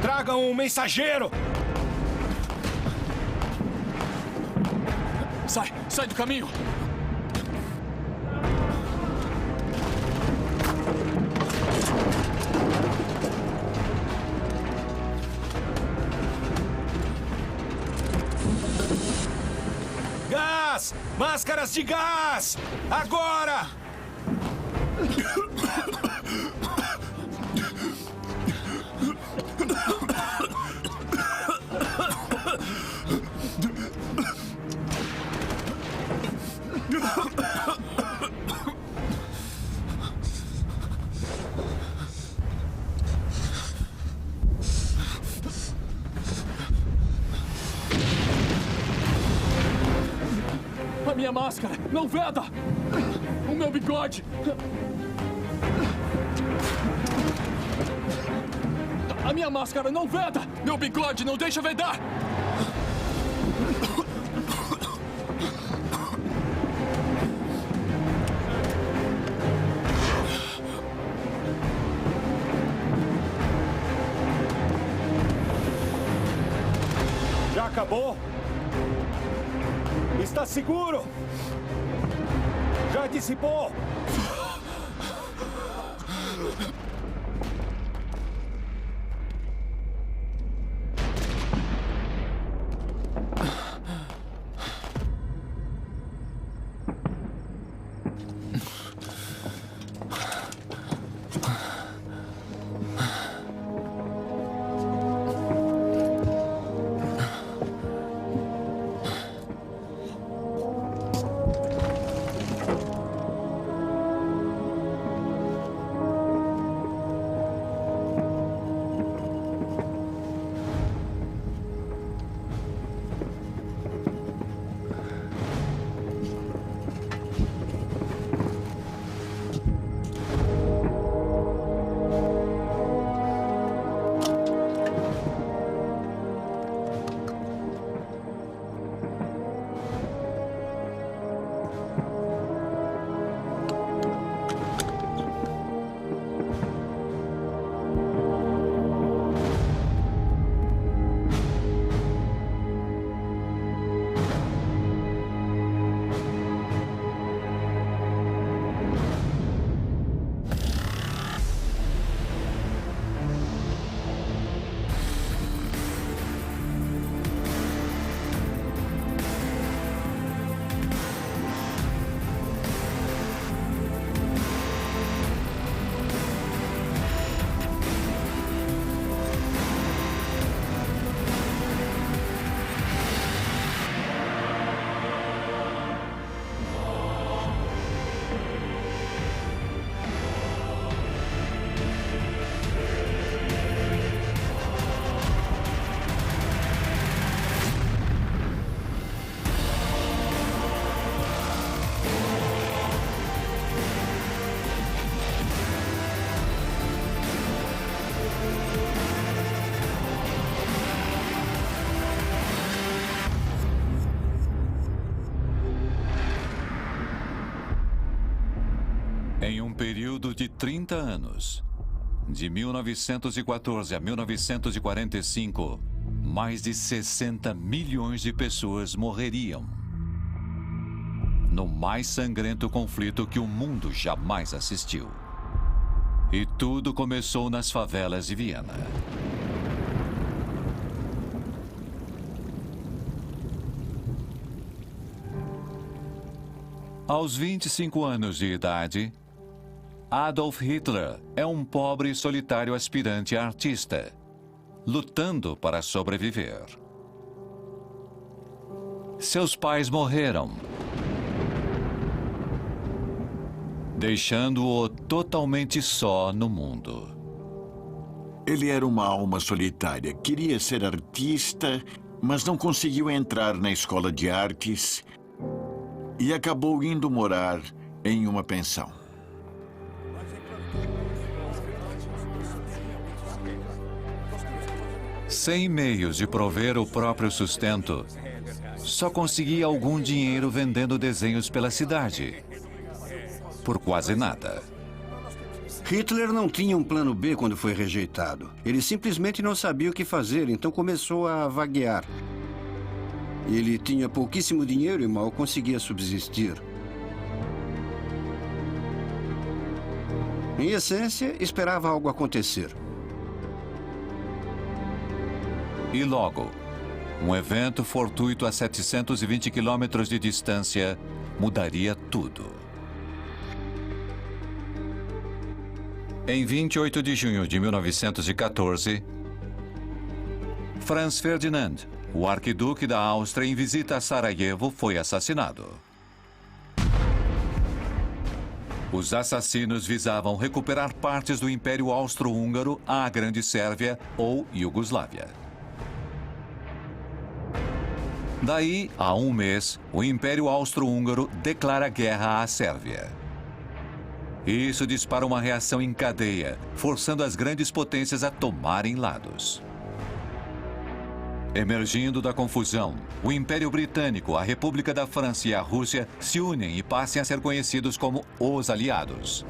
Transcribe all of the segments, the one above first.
Traga um mensageiro! Sai do caminho! Gás! Máscaras de gás! Agora! A minha máscara não veda! O meu bigode! A minha máscara não veda! Meu bigode não deixa vedar! Já acabou? Está seguro? Já dissipou? Em um período de 30 anos, de 1914 a 1945, mais de 60 milhões de pessoas morreriam no mais sangrento conflito que o mundo jamais assistiu. E tudo começou nas favelas de Viena. Aos 25 anos de idade, Adolf Hitler é um pobre e solitário aspirante a artista, lutando para sobreviver. Seus pais morreram, deixando-o totalmente só no mundo. Ele era uma alma solitária. Queria ser artista, mas não conseguiu entrar na escola de artes e acabou indo morar em uma pensão. Sem meios de prover o próprio sustento, só conseguia algum dinheiro vendendo desenhos pela cidade. Por quase nada. Hitler não tinha um plano B quando foi rejeitado. Ele simplesmente não sabia o que fazer, então começou a vaguear. Ele tinha pouquíssimo dinheiro e mal conseguia subsistir. Em essência, esperava algo acontecer. E logo, um evento fortuito a 720 quilômetros de distância mudaria tudo. Em 28 de junho de 1914, Franz Ferdinand, o arquiduque da Áustria, em visita a Sarajevo, foi assassinado. Os assassinos visavam recuperar partes do Império Austro-Húngaro à Grande Sérvia ou Iugoslávia. Daí, a um mês, o Império Austro-Húngaro declara guerra à Sérvia. Isso dispara uma reação em cadeia, forçando as grandes potências a tomarem lados. Emergindo da confusão, o Império Britânico, a República da França e a Rússia se unem e passam a ser conhecidos como os Aliados.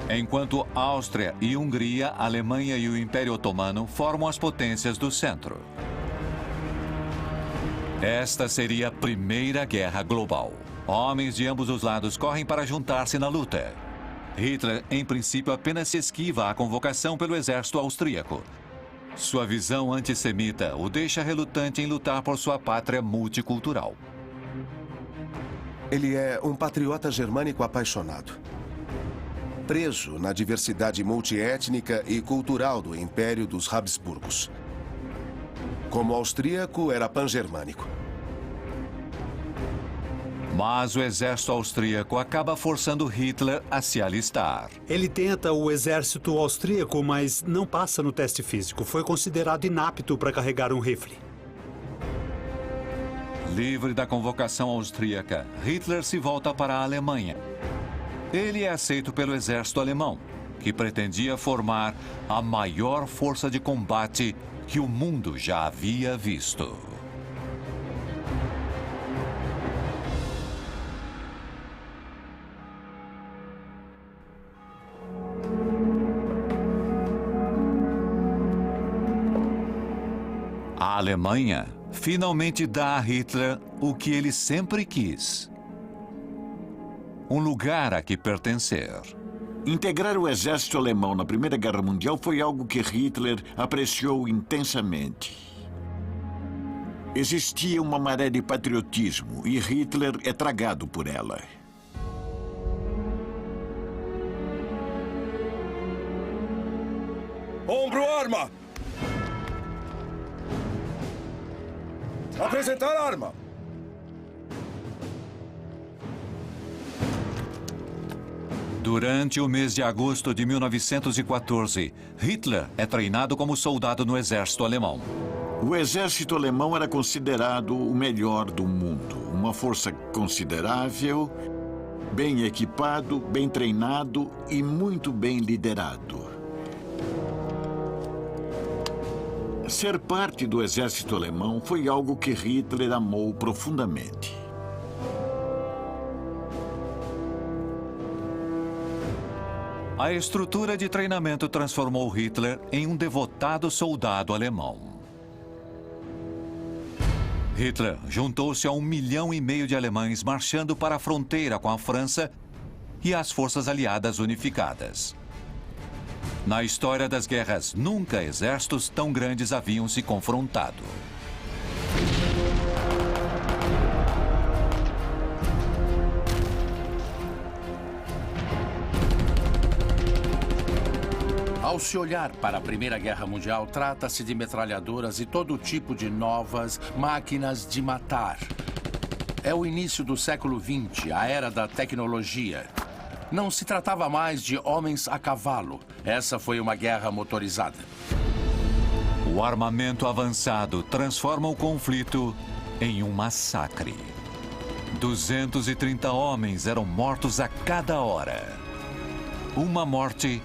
Enquanto Áustria e Hungria, a Alemanha e o Império Otomano formam as potências do centro. Esta seria a Primeira Guerra Global. Homens de ambos os lados correm para juntar-se na luta. Hitler, em princípio, apenas se esquiva à convocação pelo exército austríaco. Sua visão antissemita o deixa relutante em lutar por sua pátria multicultural. Ele é um patriota germânico apaixonado. Preso na diversidade multiétnica e cultural do Império dos Habsburgos. Como austríaco, era pan-germânico. Mas o exército austríaco acaba forçando Hitler a se alistar. Ele tenta o exército austríaco, mas não passa no teste físico. Foi considerado inapto para carregar um rifle. Livre da convocação austríaca, Hitler se volta para a Alemanha. Ele é aceito pelo exército alemão, que pretendia formar a maior força de combate que o mundo já havia visto. A Alemanha finalmente dá a Hitler o que ele sempre quis: um lugar a que pertencer. Integrar o exército alemão na Primeira Guerra Mundial foi algo que Hitler apreciou intensamente. Existia uma maré de patriotismo e Hitler é tragado por ela. Ombro, arma! Apresentar arma! Durante o mês de agosto de 1914, Hitler é treinado como soldado no exército alemão. O exército alemão era considerado o melhor do mundo. Uma força considerável, bem equipado, bem treinado e muito bem liderado. Ser parte do exército alemão foi algo que Hitler amou profundamente. A estrutura de treinamento transformou Hitler em um devotado soldado alemão. Hitler juntou-se a 1,5 milhão de alemães marchando para a fronteira com a França e as forças aliadas unificadas. Na história das guerras, nunca exércitos tão grandes haviam se confrontado. se olhar para a Primeira Guerra Mundial, trata-se de metralhadoras e todo tipo de novas máquinas de matar. É o início do século XX, a era da tecnologia. Não se tratava mais de homens a cavalo. Essa foi uma guerra motorizada. O armamento avançado transforma o conflito em um massacre. 230 homens eram mortos a cada hora. Uma morte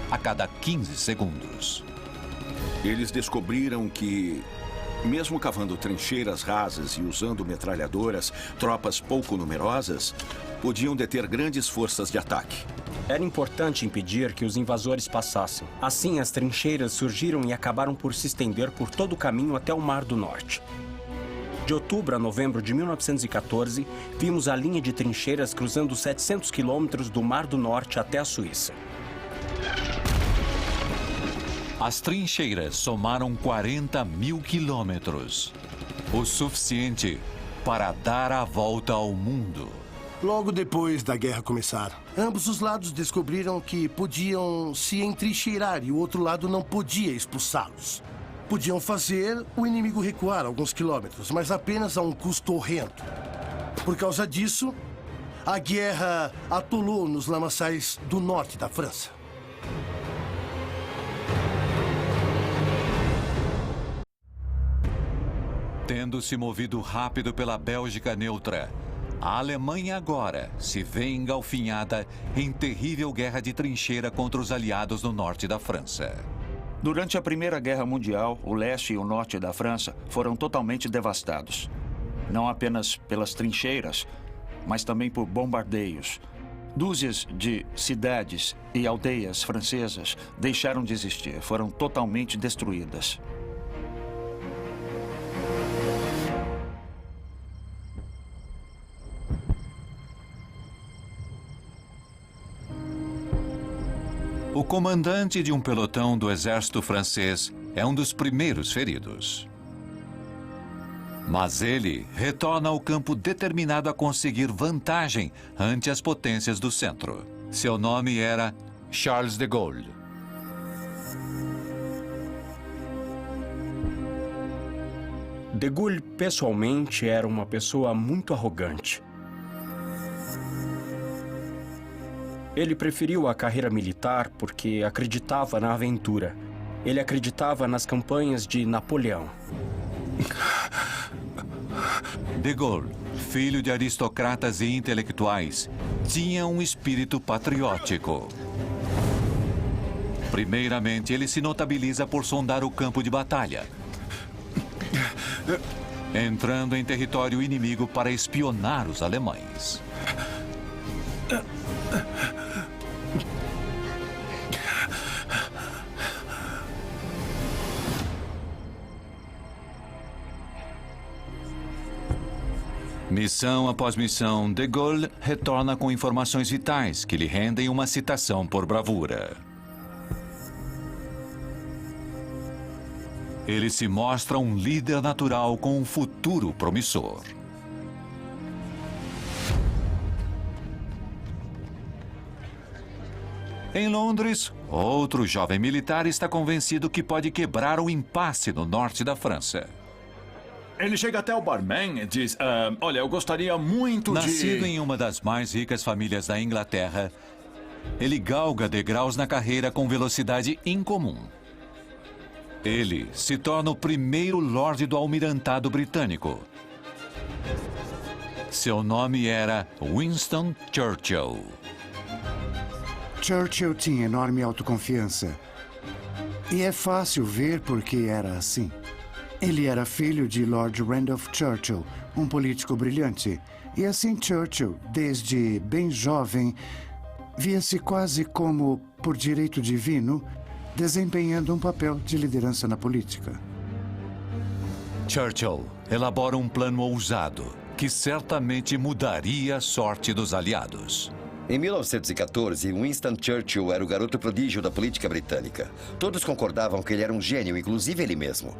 a cada 15 segundos. Eles descobriram que, mesmo cavando trincheiras rasas e usando metralhadoras, tropas pouco numerosas podiam deter grandes forças de ataque. Era importante impedir que os invasores passassem. Assim, as trincheiras surgiram e acabaram por se estender por todo o caminho até o Mar do Norte. De outubro a novembro de 1914, vimos a linha de trincheiras cruzando 700 quilômetros do Mar do Norte até a Suíça. As trincheiras somaram 40 mil quilômetros. O suficiente para dar a volta ao mundo. Logo depois da guerra começar, ambos os lados descobriram que podiam se entrincheirar e o outro lado não podia expulsá-los. Podiam fazer o inimigo recuar alguns quilômetros, mas apenas a um custo horrendo. Por causa disso, a guerra atolou nos lamaçais do norte da França. Tendo se movido rápido pela Bélgica neutra, a Alemanha agora se vê engalfinhada em terrível guerra de trincheira contra os aliados no norte da França. Durante a Primeira Guerra Mundial, o leste e o norte da França foram totalmente devastados. Não apenas pelas trincheiras, mas também por bombardeios. Dúzias de cidades e aldeias francesas deixaram de existir, foram totalmente destruídas. O comandante de um pelotão do exército francês é um dos primeiros feridos. Mas ele retorna ao campo determinado a conseguir vantagem ante as potências do centro. Seu nome era Charles de Gaulle. De Gaulle, pessoalmente, era uma pessoa muito arrogante. Ele preferiu a carreira militar porque acreditava na aventura. Ele acreditava nas campanhas de Napoleão. De Gaulle, filho de aristocratas e intelectuais, tinha um espírito patriótico. Primeiramente, ele se notabiliza por sondar o campo de batalha, entrando em território inimigo para espionar os alemães. Missão após missão, de Gaulle retorna com informações vitais que lhe rendem uma citação por bravura. Ele se mostra um líder natural com um futuro promissor. Em Londres, outro jovem militar está convencido que pode quebrar o impasse no norte da França. Ele chega até o barman e diz, olha, eu gostaria muito Nascido em uma das mais ricas famílias da Inglaterra, ele galga degraus na carreira com velocidade incomum. Ele se torna o primeiro Lorde do Almirantado Britânico. Seu nome era Winston Churchill. Churchill tinha enorme autoconfiança. E é fácil ver por que era assim. Ele era filho de Lord Randolph Churchill, um político brilhante. E assim Churchill, desde bem jovem, via-se quase como, por direito divino, desempenhando um papel de liderança na política. Churchill elabora um plano ousado que certamente mudaria a sorte dos aliados. Em 1914, Winston Churchill era o garoto prodígio da política britânica. Todos concordavam que ele era um gênio, inclusive ele mesmo.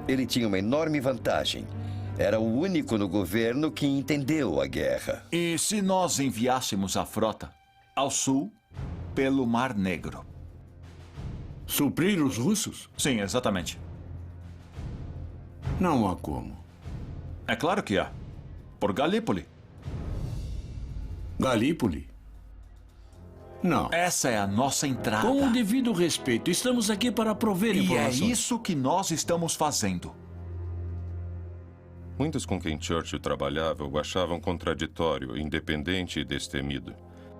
Ele tinha uma enorme vantagem. Era o único no governo que entendeu a guerra. E se nós enviássemos a frota ao sul pelo Mar Negro? Suprir os russos? Sim, exatamente. Não há como. É claro que há. Por Galípoli. Galípoli? Não. Essa é a nossa entrada. Com o devido respeito, estamos aqui para prover informações. E é isso que nós estamos fazendo. Muitos com quem Churchill trabalhava o achavam contraditório, independente e destemido.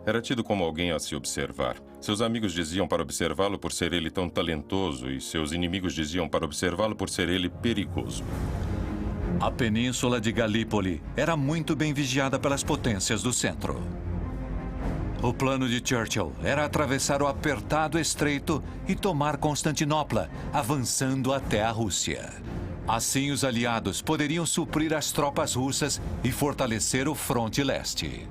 Era tido como alguém a se observar. Seus amigos diziam para observá-lo por ser ele tão talentoso e seus inimigos diziam para observá-lo por ser ele perigoso. A península de Galípoli era muito bem vigiada pelas potências do centro. O plano de Churchill era atravessar o apertado estreito e tomar Constantinopla, avançando até a Rússia. Assim, os aliados poderiam suprir as tropas russas e fortalecer o fronte leste.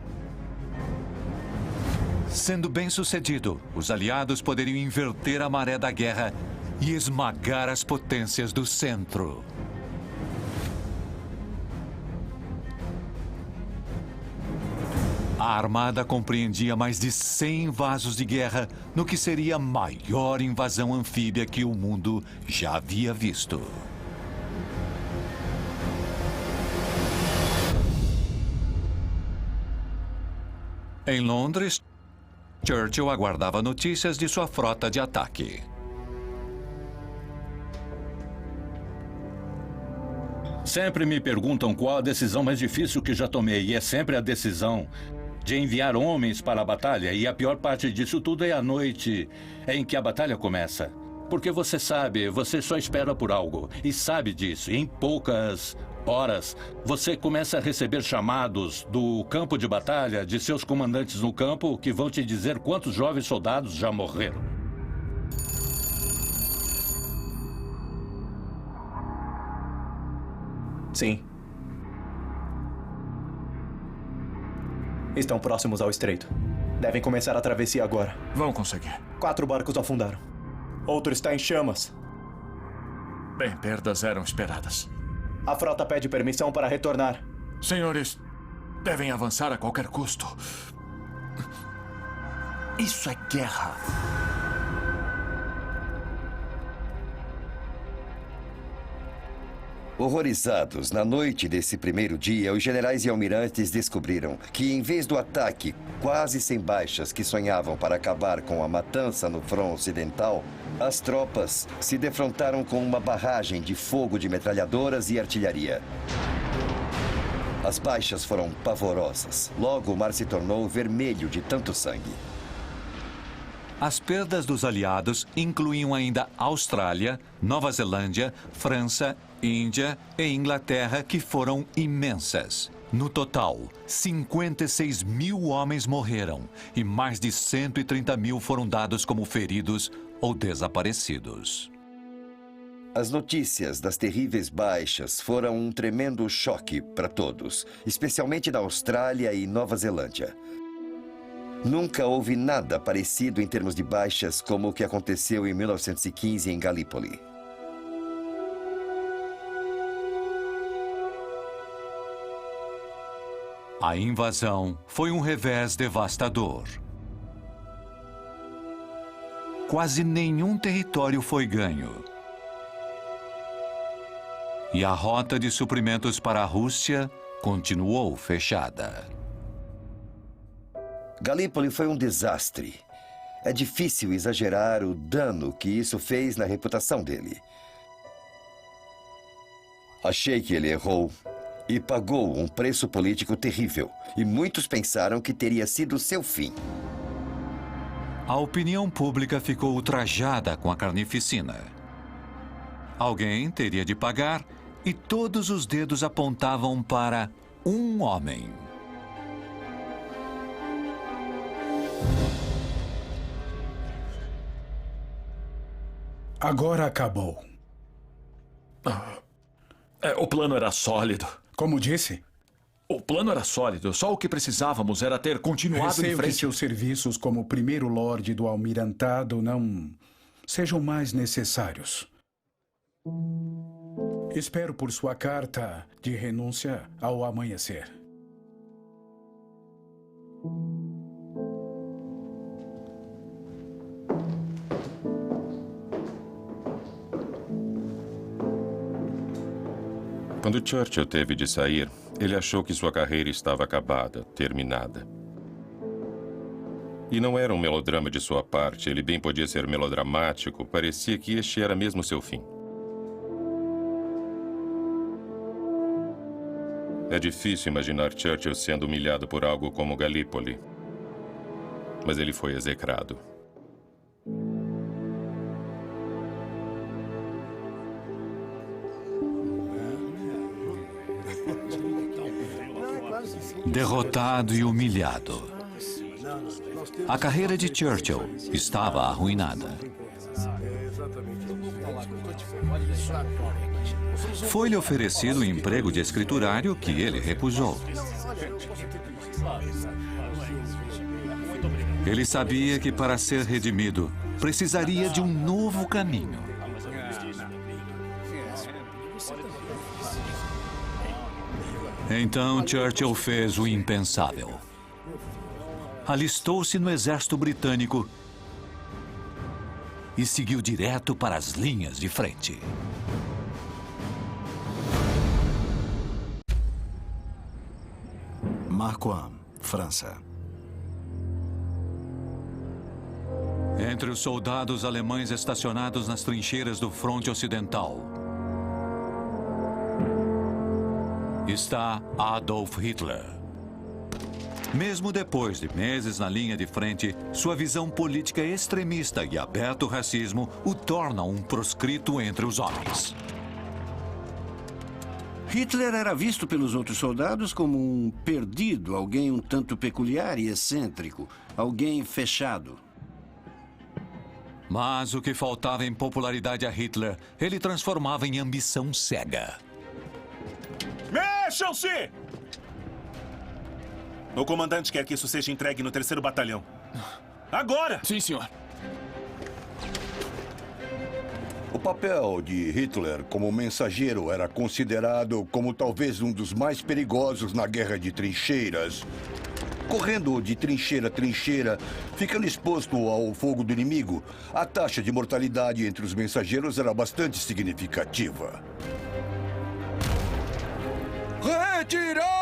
Sendo bem-sucedido, os aliados poderiam inverter a maré da guerra e esmagar as potências do centro. A armada compreendia mais de 100 vasos de guerra no que seria a maior invasão anfíbia que o mundo já havia visto. Em Londres, Churchill aguardava notícias de sua frota de ataque. Sempre me perguntam qual a decisão mais difícil que já tomei, e é sempre a decisão de enviar homens para a batalha, e a pior parte disso tudo é a noite em que a batalha começa. Porque você sabe, você só espera por algo, e sabe disso, e em poucas horas, você começa a receber chamados do campo de batalha, de seus comandantes no campo, que vão te dizer quantos jovens soldados já morreram. Sim. Estão próximos ao estreito. Devem começar a travessia agora. Vão conseguir. 4 barcos afundaram. Outro está em chamas. Bem, perdas eram esperadas. A frota pede permissão para retornar. Senhores, devem avançar a qualquer custo. Isso é guerra. Horrorizados, na noite desse primeiro dia, os generais e almirantes descobriram que, em vez do ataque quase sem baixas que sonhavam para acabar com a matança no front ocidental, as tropas se defrontaram com uma barragem de fogo de metralhadoras e artilharia. As baixas foram pavorosas. Logo, o mar se tornou vermelho de tanto sangue. As perdas dos aliados incluíam ainda Austrália, Nova Zelândia, França, Índia e Inglaterra, que foram imensas. No total, 56 mil homens morreram e mais de 130 mil foram dados como feridos ou desaparecidos. As notícias das terríveis baixas foram um tremendo choque para todos, especialmente na Austrália e Nova Zelândia. Nunca houve nada parecido em termos de baixas como o que aconteceu em 1915 em Galípoli. A invasão foi um revés devastador. Quase nenhum território foi ganho. E a rota de suprimentos para a Rússia continuou fechada. Galípoli foi um desastre. É difícil exagerar o dano que isso fez na reputação dele. Achei que ele errou e pagou um preço político terrível. E muitos pensaram que teria sido seu fim. A opinião pública ficou ultrajada com a carnificina. Alguém teria de pagar e todos os dedos apontavam para um homem. Agora acabou. O plano era sólido. Como disse? O plano era sólido. Só o que precisávamos era ter continuado em Receio que frente. seus serviços como primeiro lorde do almirantado não sejam mais necessários. Espero por sua carta de renúncia ao amanhecer. Quando Churchill teve de sair, ele achou que sua carreira estava acabada, terminada. E não era um melodrama de sua parte, ele bem podia ser melodramático, parecia que este era mesmo seu fim. É difícil imaginar Churchill sendo humilhado por algo como Galípoli. Mas ele foi execrado. Derrotado e humilhado. A carreira de Churchill estava arruinada. Foi-lhe oferecido um emprego de escriturário que ele recusou. Ele sabia que para ser redimido, precisaria de um novo caminho. Então Churchill fez o impensável. Alistou-se no exército britânico e seguiu direto para as linhas de frente. Marcoing, França. Entre os soldados alemães estacionados nas trincheiras do fronte ocidental está Adolf Hitler. Mesmo depois de meses na linha de frente, sua visão política extremista e aberto racismo o torna um proscrito entre os homens. Hitler era visto pelos outros soldados como um perdido, alguém um tanto peculiar e excêntrico, alguém fechado. Mas o que faltava em popularidade a Hitler, ele transformava em ambição cega. Mexam-se! O comandante quer que isso seja entregue no 3º Batalhão. Agora! Sim, senhor. O papel de Hitler como mensageiro era considerado como talvez um dos mais perigosos na guerra de trincheiras. Correndo de trincheira a trincheira, ficando exposto ao fogo do inimigo, a taxa de mortalidade entre os mensageiros era bastante significativa. Retirada!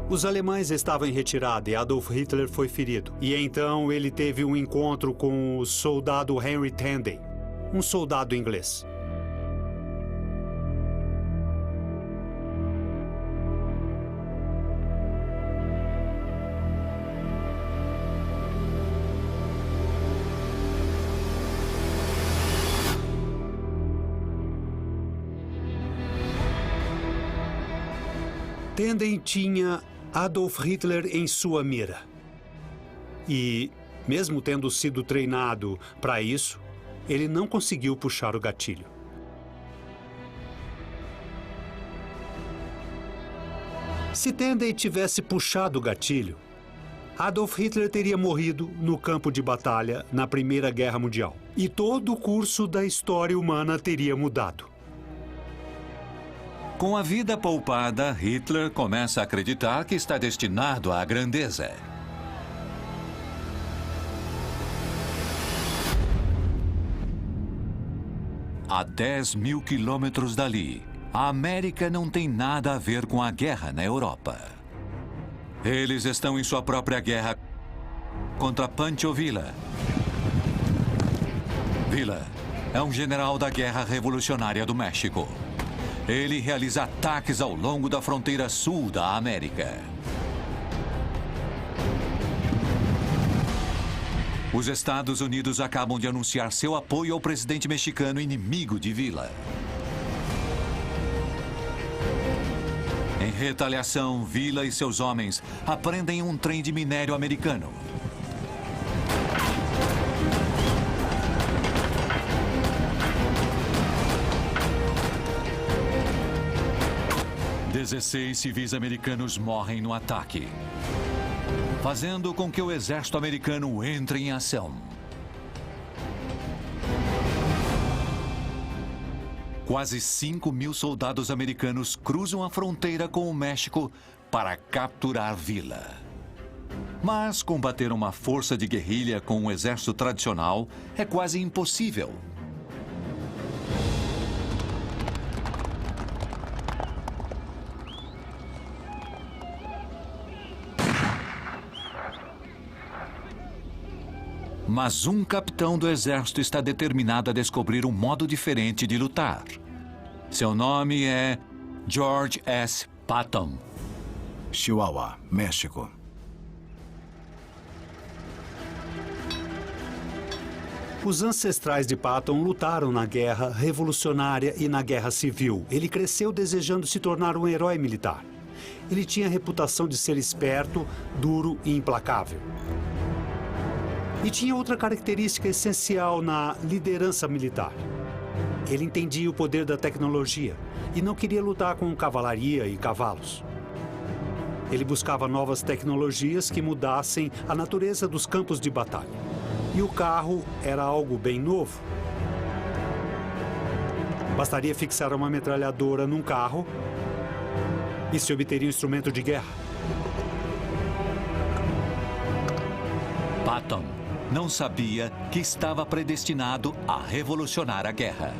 Os alemães estavam em retirada e Adolf Hitler foi ferido. E então ele teve um encontro com o soldado Henry Tandey, um soldado inglês. Tandey tinha Adolf Hitler em sua mira. E, mesmo tendo sido treinado para isso, ele não conseguiu puxar o gatilho. Se Tandey tivesse puxado o gatilho, Adolf Hitler teria morrido no campo de batalha na Primeira Guerra Mundial. E todo o curso da história humana teria mudado. Com a vida poupada, Hitler começa a acreditar que está destinado à grandeza. A 10 mil quilômetros dali, a América não tem nada a ver com a guerra na Europa. Eles estão em sua própria guerra contra Pancho Villa. Villa é um general da Guerra Revolucionária do México. Ele realiza ataques ao longo da fronteira sul da América. Os Estados Unidos acabam de anunciar seu apoio ao presidente mexicano inimigo de Villa. Em retaliação, Villa e seus homens apreendem um trem de minério americano. "16 civis americanos morrem no ataque, fazendo com que o exército americano entre em ação. Quase 5 mil soldados americanos cruzam a fronteira com o México para capturar Villa. Mas combater uma força de guerrilha com um exército tradicional é quase impossível. Mas um capitão do exército está determinado a descobrir um modo diferente de lutar. Seu nome é George S. Patton. Chihuahua, México. Os ancestrais de Patton lutaram na Guerra Revolucionária e na Guerra Civil. Ele cresceu desejando se tornar um herói militar. Ele tinha a reputação de ser esperto, duro e implacável. E tinha outra característica essencial na liderança militar. Ele entendia o poder da tecnologia e não queria lutar com cavalaria e cavalos. Ele buscava novas tecnologias que mudassem a natureza dos campos de batalha. E o carro era algo bem novo. Bastaria fixar uma metralhadora num carro e se obteria um instrumento de guerra. Patton não sabia que estava predestinado a revolucionar a guerra.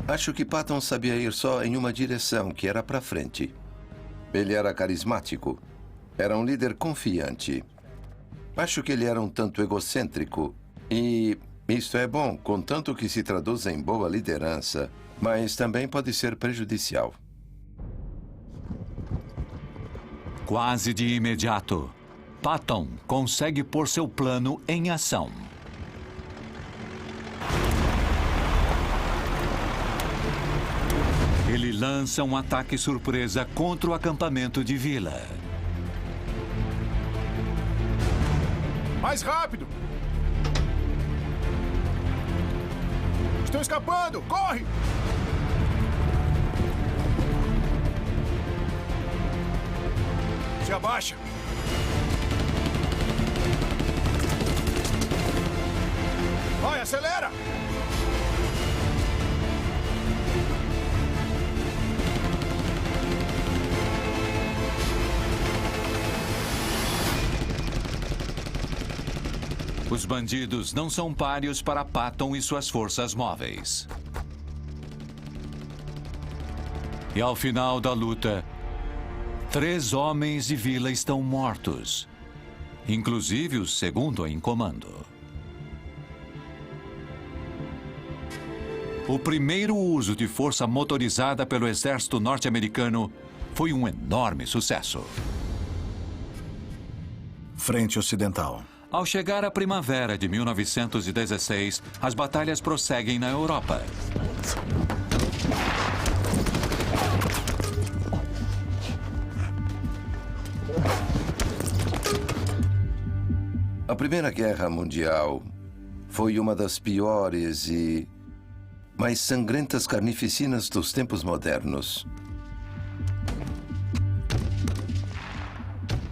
Acho que Patton sabia ir só em uma direção, que era para frente. Ele era carismático. Era um líder confiante. Acho que ele era um tanto egocêntrico. E isto é bom, contanto que se traduza em boa liderança, mas também pode ser prejudicial. Quase de imediato, Patton consegue pôr seu plano em ação. Ele lança um ataque surpresa contra o acampamento de Villa. Mais rápido! Estão escapando! Corre! Se abaixa! Vai, acelera! Os bandidos não são páreos para Patton e suas forças móveis. E ao final da luta, 3 homens de Villa estão mortos, inclusive o segundo em comando. O primeiro uso de força motorizada pelo exército norte-americano foi um enorme sucesso. Frente Ocidental. Ao chegar à primavera de 1916, as batalhas prosseguem na Europa. A Primeira Guerra Mundial foi uma das piores e mais sangrentas carnificinas dos tempos modernos.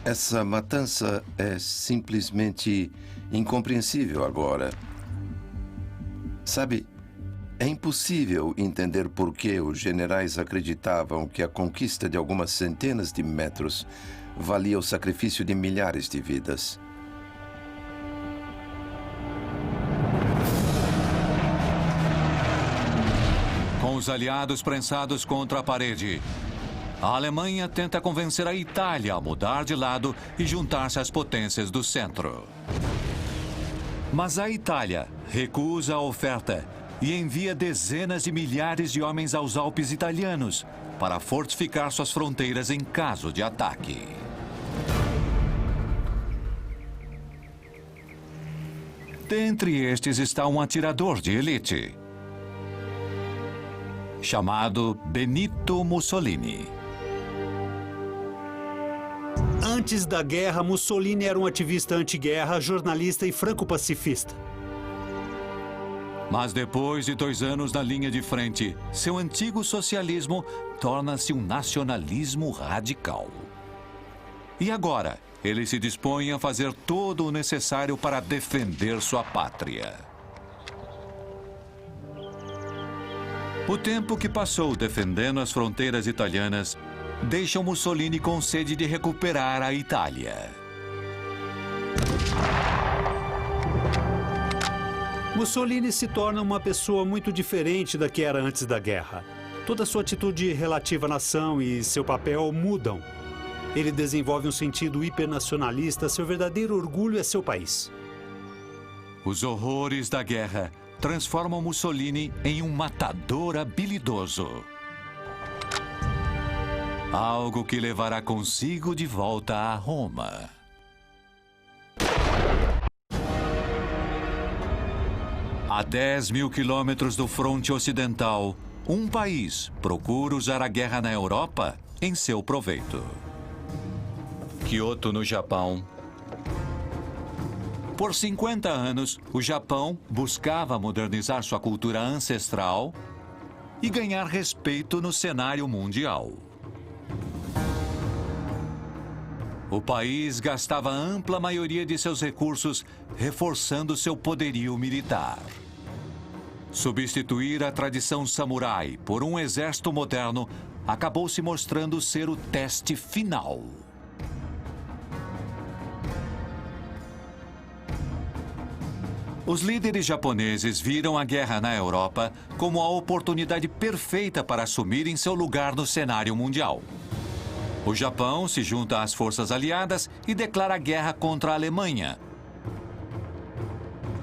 Essa matança é simplesmente incompreensível agora. Sabe, é impossível entender por que os generais acreditavam que a conquista de algumas centenas de metros valia o sacrifício de milhares de vidas. Com os aliados prensados contra a parede, a Alemanha tenta convencer a Itália a mudar de lado e juntar-se às potências do centro. Mas a Itália recusa a oferta e envia dezenas de milhares de homens aos Alpes italianos para fortificar suas fronteiras em caso de ataque. Dentre estes está um atirador de elite, chamado Benito Mussolini. Antes da guerra, Mussolini era um ativista anti-guerra, jornalista e franco-pacifista. Mas depois de 2 anos na linha de frente, seu antigo socialismo torna-se um nacionalismo radical. E agora, ele se dispõe a fazer todo o necessário para defender sua pátria. O tempo que passou defendendo as fronteiras italianas deixa Mussolini com sede de recuperar a Itália. Mussolini se torna uma pessoa muito diferente da que era antes da guerra. Toda sua atitude relativa à nação e seu papel mudam. Ele desenvolve um sentido hipernacionalista, seu verdadeiro orgulho é seu país. Os horrores da guerra transformam Mussolini em um matador habilidoso. Algo que levará consigo de volta a Roma. A 10.000 quilômetros do fronte ocidental, um país procura usar a guerra na Europa em seu proveito. Kyoto, no Japão. Por 50 anos, o Japão buscava modernizar sua cultura ancestral e ganhar respeito no cenário mundial. O país gastava a ampla maioria de seus recursos reforçando seu poderio militar. Substituir a tradição samurai por um exército moderno acabou se mostrando ser o teste final. Os líderes japoneses viram a guerra na Europa como a oportunidade perfeita para assumirem seu lugar no cenário mundial. O Japão se junta às forças aliadas e declara guerra contra a Alemanha,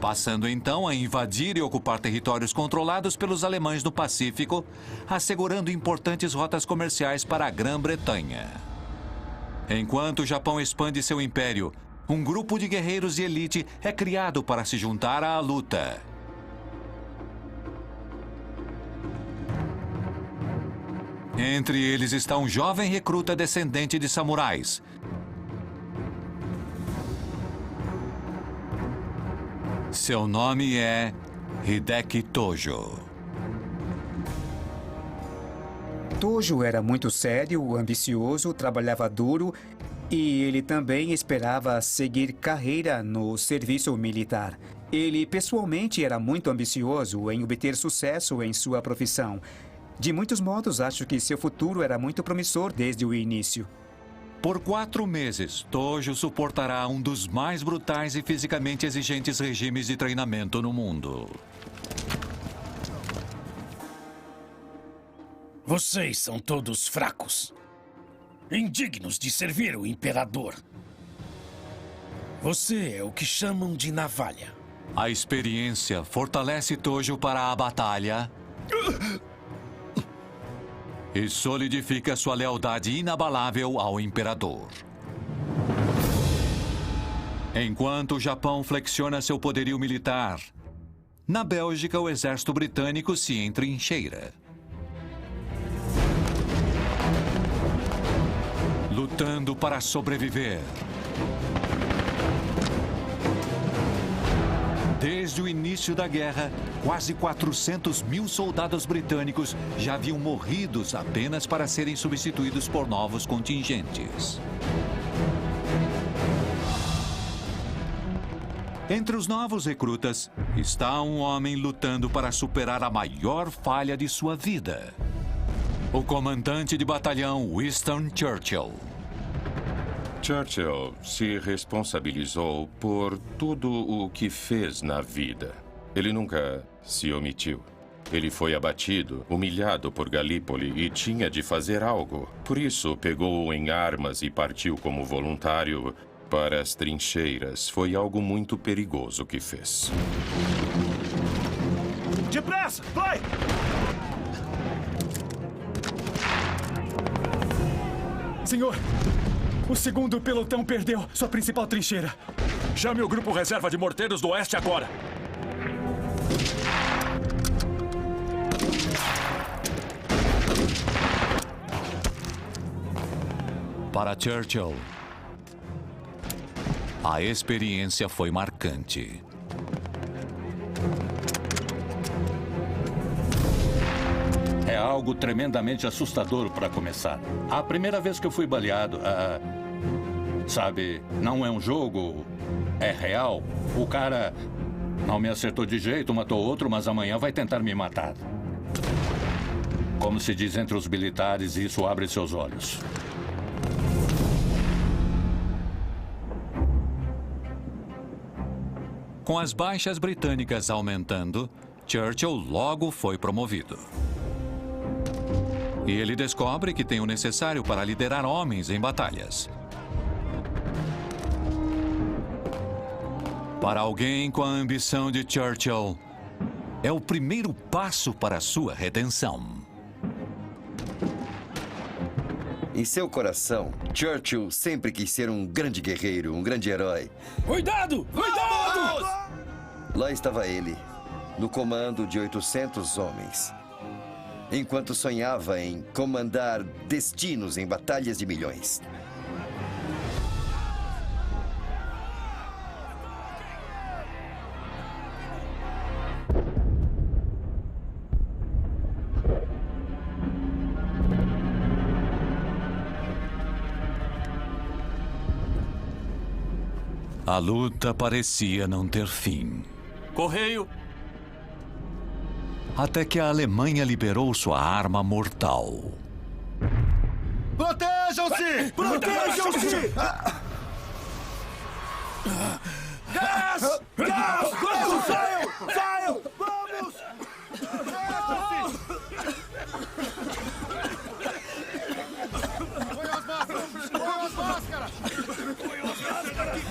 passando então a invadir e ocupar territórios controlados pelos alemães no Pacífico, assegurando importantes rotas comerciais para a Grã-Bretanha. Enquanto o Japão expande seu império, um grupo de guerreiros de elite é criado para se juntar à luta. Entre eles está um jovem recruta descendente de samurais. Seu nome é Hideki Tojo. Tojo era muito sério, ambicioso, trabalhava duro e ele também esperava seguir carreira no serviço militar. Ele pessoalmente era muito ambicioso em obter sucesso em sua profissão. De muitos modos, acho que seu futuro era muito promissor desde o início. Por 4 meses, Tojo suportará um dos mais brutais e fisicamente exigentes regimes de treinamento no mundo. Vocês são todos fracos, indignos de servir o imperador. Você é o que chamam de navalha. A experiência fortalece Tojo para a batalha e solidifica sua lealdade inabalável ao imperador. Enquanto o Japão flexiona seu poderio militar, na Bélgica o exército britânico se entrincheira, lutando para sobreviver. Desde o início da guerra, quase 400 mil soldados britânicos já haviam morrido apenas para serem substituídos por novos contingentes. Entre os novos recrutas está um homem lutando para superar a maior falha de sua vida. O comandante de batalhão Winston Churchill. Churchill se responsabilizou por tudo o que fez na vida. Ele nunca se omitiu. Ele foi abatido, humilhado por Galípoli e tinha de fazer algo. Por isso, pegou em armas e partiu como voluntário para as trincheiras. Foi algo muito perigoso que fez. Depressa! Vai! Senhor, o segundo pelotão perdeu sua principal trincheira. Chame o grupo reserva de morteiros do oeste agora. Para Churchill, a experiência foi marcante. É algo tremendamente assustador para começar. A primeira vez que eu fui baleado, sabe, não é um jogo, é real. O cara não me acertou de jeito, matou outro, mas amanhã vai tentar me matar. Como se diz entre os militares, isso abre seus olhos. Com as baixas britânicas aumentando, Churchill logo foi promovido. E ele descobre que tem o necessário para liderar homens em batalhas. Para alguém com a ambição de Churchill, é o primeiro passo para a sua redenção. Em seu coração, Churchill sempre quis ser um grande guerreiro, um grande herói. Cuidado! Cuidado! Lá estava ele, no comando de 800 homens. Enquanto sonhava em comandar destinos em batalhas de milhões. A luta parecia não ter fim. Correio! Até que a Alemanha liberou sua arma mortal. Protejam-se! Protejam-se! Gás! Gás! Vamos! Saiam! Saiam! Vamos! Põe as máscaras! Põe as máscaras! Põe as máscaras!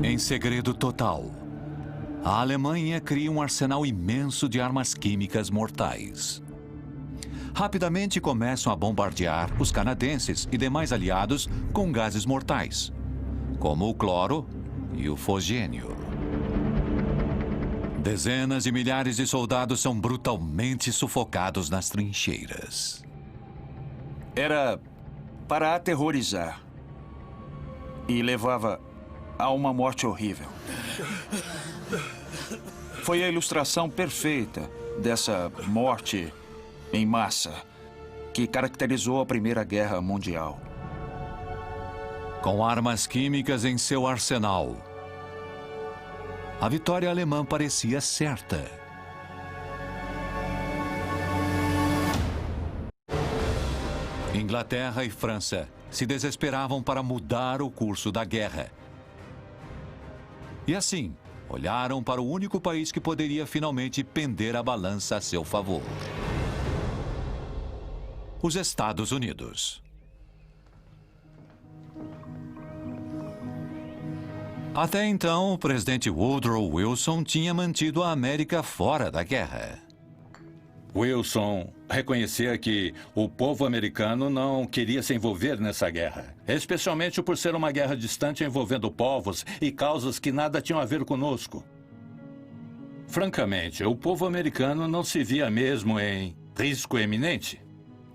Em segredo total, a Alemanha cria um arsenal imenso de armas químicas mortais. Rapidamente começam a bombardear os canadenses e demais aliados com gases mortais, como o cloro e o fosgênio. Dezenas de milhares de soldados são brutalmente sufocados nas trincheiras. Era para aterrorizar e levava a uma morte horrível. Foi a ilustração perfeita dessa morte em massa que caracterizou a Primeira Guerra Mundial. Com armas químicas em seu arsenal, a vitória alemã parecia certa. Inglaterra e França se desesperavam para mudar o curso da guerra. E assim, olharam para o único país que poderia finalmente pender a balança a seu favor: os Estados Unidos. Até então, o presidente Woodrow Wilson tinha mantido a América fora da guerra. Wilson reconhecia que o povo americano não queria se envolver nessa guerra, especialmente por ser uma guerra distante envolvendo povos e causas que nada tinham a ver conosco. Francamente, o povo americano não se via mesmo em risco eminente.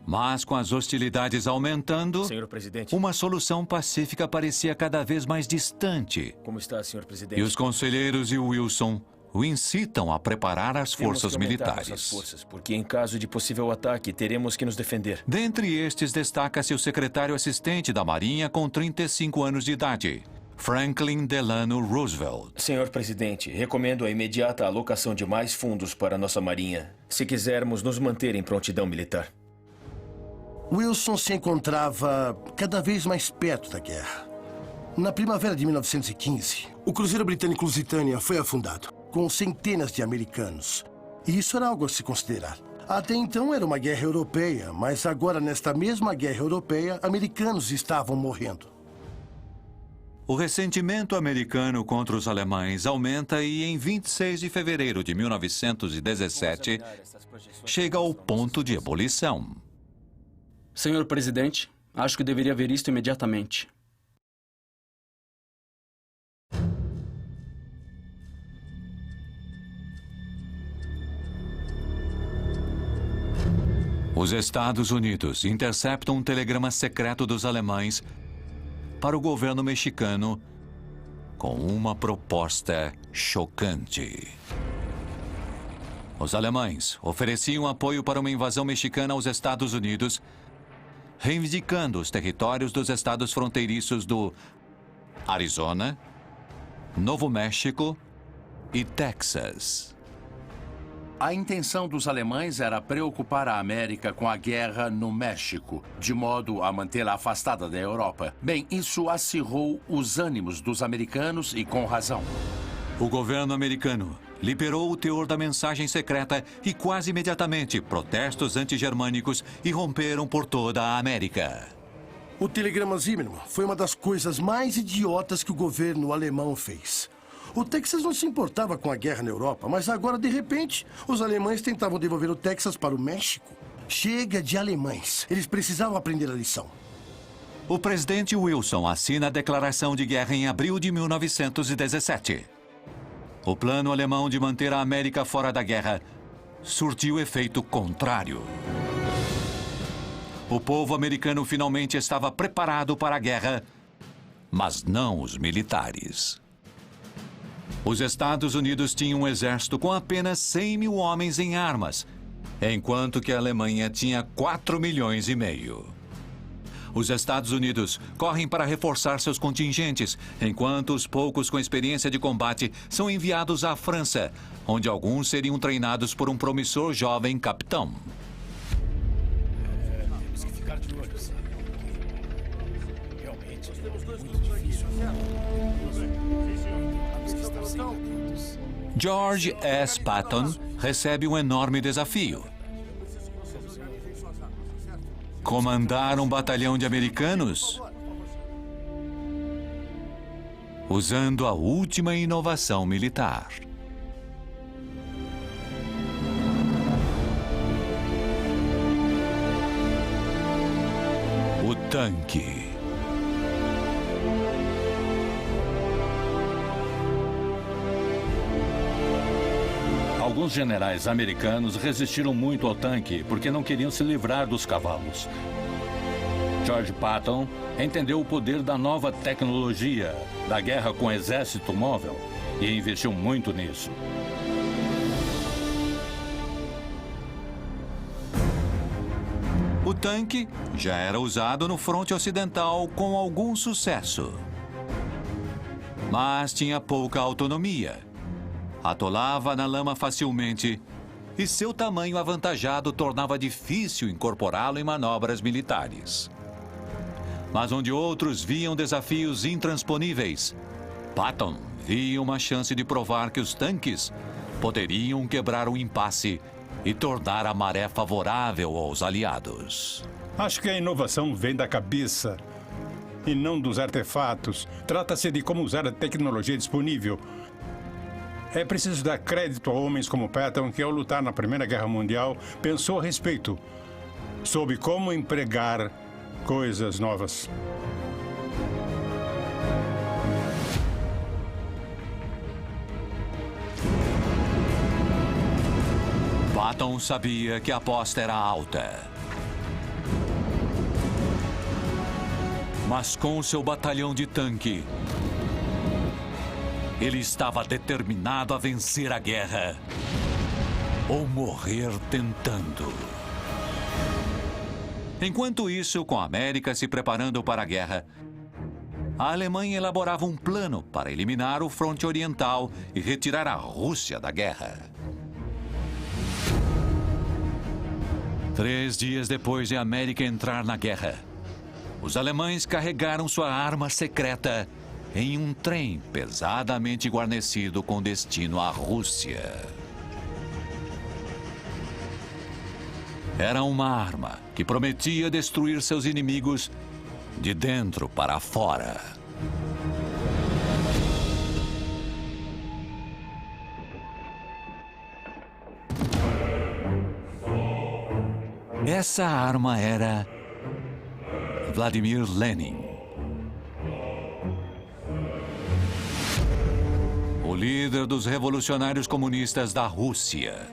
Mas com as hostilidades aumentando, Senhor presidente. Uma solução pacífica parecia cada vez mais distante. Como está, senhor presidente? E os conselheiros e Wilson o incitam a preparar as forças Temos que aumentar militares. nossas forças, porque em caso de possível ataque, teremos que nos defender. Dentre estes, destaca-se o secretário assistente da Marinha com 35 anos de idade, Franklin Delano Roosevelt. Senhor presidente, recomendo a imediata alocação de mais fundos para nossa Marinha, se quisermos nos manter em prontidão militar. Wilson se encontrava cada vez mais perto da guerra. Na primavera de 1915, o cruzeiro britânico Lusitânia foi afundado, com centenas de americanos. E isso era algo a se considerar. Até então era uma guerra europeia, mas agora, nesta mesma guerra europeia, americanos estavam morrendo. O ressentimento americano contra os alemães aumenta e, em 26 de fevereiro de 1917, chega ao ponto de ebulição. Senhor presidente, acho que deveria ver isto imediatamente. Os Estados Unidos interceptam um telegrama secreto dos alemães para o governo mexicano com uma proposta chocante. Os alemães ofereciam apoio para uma invasão mexicana aos Estados Unidos, reivindicando os territórios dos estados fronteiriços do Arizona, Novo México e Texas. A intenção dos alemães era preocupar a América com a guerra no México, de modo a mantê-la afastada da Europa. Bem, isso acirrou os ânimos dos americanos e com razão. O governo americano liberou o teor da mensagem secreta e quase imediatamente protestos antigermânicos irromperam por toda a América. O telegrama Zimmermann foi uma das coisas mais idiotas que o governo alemão fez. O Texas não se importava com a guerra na Europa, mas agora, de repente, os alemães tentavam devolver o Texas para o México. Chega de alemães. Eles precisavam aprender a lição. O presidente Wilson assina a declaração de guerra em abril de 1917. O plano alemão de manter a América fora da guerra surtiu efeito contrário. O povo americano finalmente estava preparado para a guerra, mas não os militares. Os Estados Unidos tinham um exército com apenas 100 mil homens em armas, enquanto que a Alemanha tinha 4,5 milhões. Os Estados Unidos correm para reforçar seus contingentes, enquanto os poucos com experiência de combate são enviados à França, onde alguns seriam treinados por um promissor jovem capitão. Temos que ficar de olho, sim. Realmente, é muito difícil. George S. Patton recebe um enorme desafio: comandar um batalhão de americanos usando a última inovação militar. O tanque. Alguns generais americanos resistiram muito ao tanque porque não queriam se livrar dos cavalos. George Patton entendeu o poder da nova tecnologia da guerra com exército móvel e investiu muito nisso. O tanque já era usado no fronte ocidental com algum sucesso, mas tinha pouca autonomia. Atolava na lama facilmente e seu tamanho avantajado tornava difícil incorporá-lo em manobras militares. Mas onde outros viam desafios intransponíveis, Patton via uma chance de provar que os tanques poderiam quebrar o impasse e tornar a maré favorável aos aliados. Acho que a inovação vem da cabeça e não dos artefatos. Trata-se de como usar a tecnologia disponível. É preciso dar crédito a homens como Patton, que ao lutar na Primeira Guerra Mundial, pensou a respeito. Soube como empregar coisas novas. Patton sabia que a aposta era alta. Mas com seu batalhão de tanque, ele estava determinado a vencer a guerra ou morrer tentando. Enquanto isso, com a América se preparando para a guerra, a Alemanha elaborava um plano para eliminar o fronte oriental e retirar a Rússia da guerra. 3 dias depois de a América entrar na guerra, os alemães carregaram sua arma secreta em um trem pesadamente guarnecido com destino à Rússia. Era uma arma que prometia destruir seus inimigos de dentro para fora. Essa arma era Vladimir Lenin. O líder dos revolucionários comunistas da Rússia.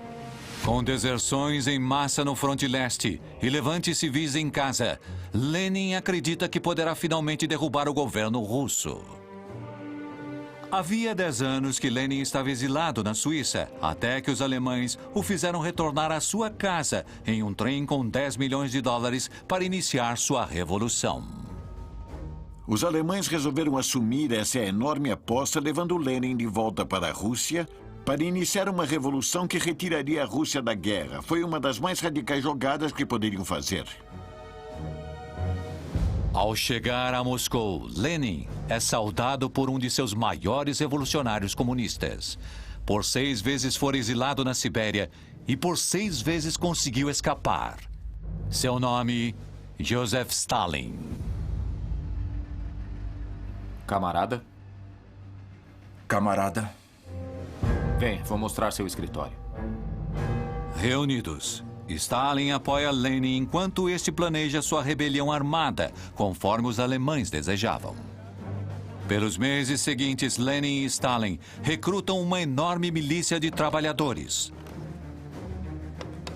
Com deserções em massa no fronte leste e levantes civis em casa, Lenin acredita que poderá finalmente derrubar o governo russo. Havia 10 anos que Lenin estava exilado na Suíça, até que os alemães o fizeram retornar à sua casa em um trem com 10 milhões de dólares para iniciar sua revolução. Os alemães resolveram assumir essa enorme aposta, levando Lenin de volta para a Rússia para iniciar uma revolução que retiraria a Rússia da guerra. Foi uma das mais radicais jogadas que poderiam fazer. Ao chegar a Moscou, Lenin é saudado por um de seus maiores revolucionários comunistas. Por 6 vezes foi exilado na Sibéria e por 6 vezes conseguiu escapar. Seu nome, Joseph Stalin. Camarada? Camarada? Vem, vou mostrar seu escritório. Reunidos, Stalin apoia Lenin enquanto este planeja sua rebelião armada, conforme os alemães desejavam. Pelos meses seguintes, Lenin e Stalin recrutam uma enorme milícia de trabalhadores.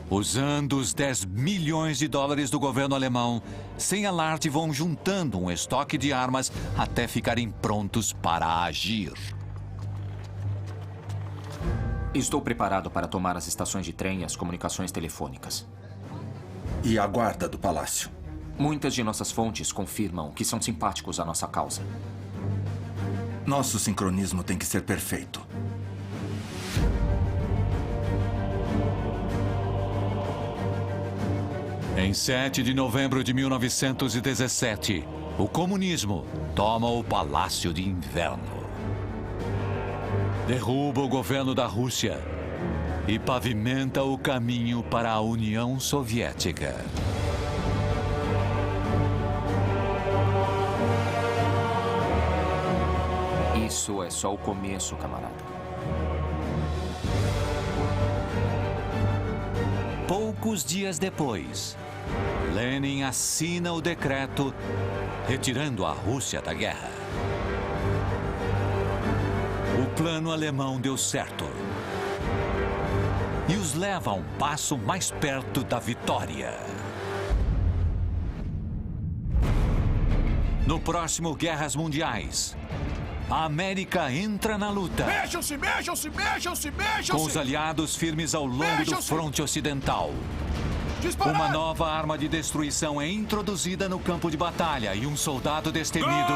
Usando os 10 milhões de dólares do governo alemão, sem alarde vão juntando um estoque de armas até ficarem prontos para agir. Estou preparado para tomar as estações de trem e as comunicações telefônicas. E a guarda do palácio? Muitas de nossas fontes confirmam que são simpáticos à nossa causa. Nosso sincronismo tem que ser perfeito. Em 7 de novembro de 1917, o comunismo toma o Palácio de Inverno. Derruba o governo da Rússia e pavimenta o caminho para a União Soviética. Isso é só o começo, camarada. Poucos dias depois, Lenin assina o decreto retirando a Rússia da guerra. O plano alemão deu certo e os leva a um passo mais perto da vitória. No próximo Guerras Mundiais, a América entra na luta. Mexam-se, mexam-se, mexam-se, mexam-se! Com os aliados firmes ao longo do fronte ocidental. Disparar! Uma nova arma de destruição é introduzida no campo de batalha e um soldado destemido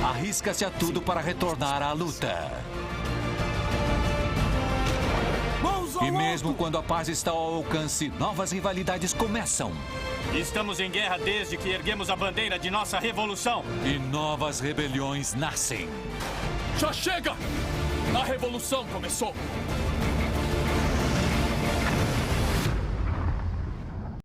arrisca-se a tudo para retornar à luta. E mesmo quando a paz está ao alcance, novas rivalidades começam. Estamos em guerra desde que erguemos a bandeira de nossa revolução. E novas rebeliões nascem. Já chega! A revolução começou!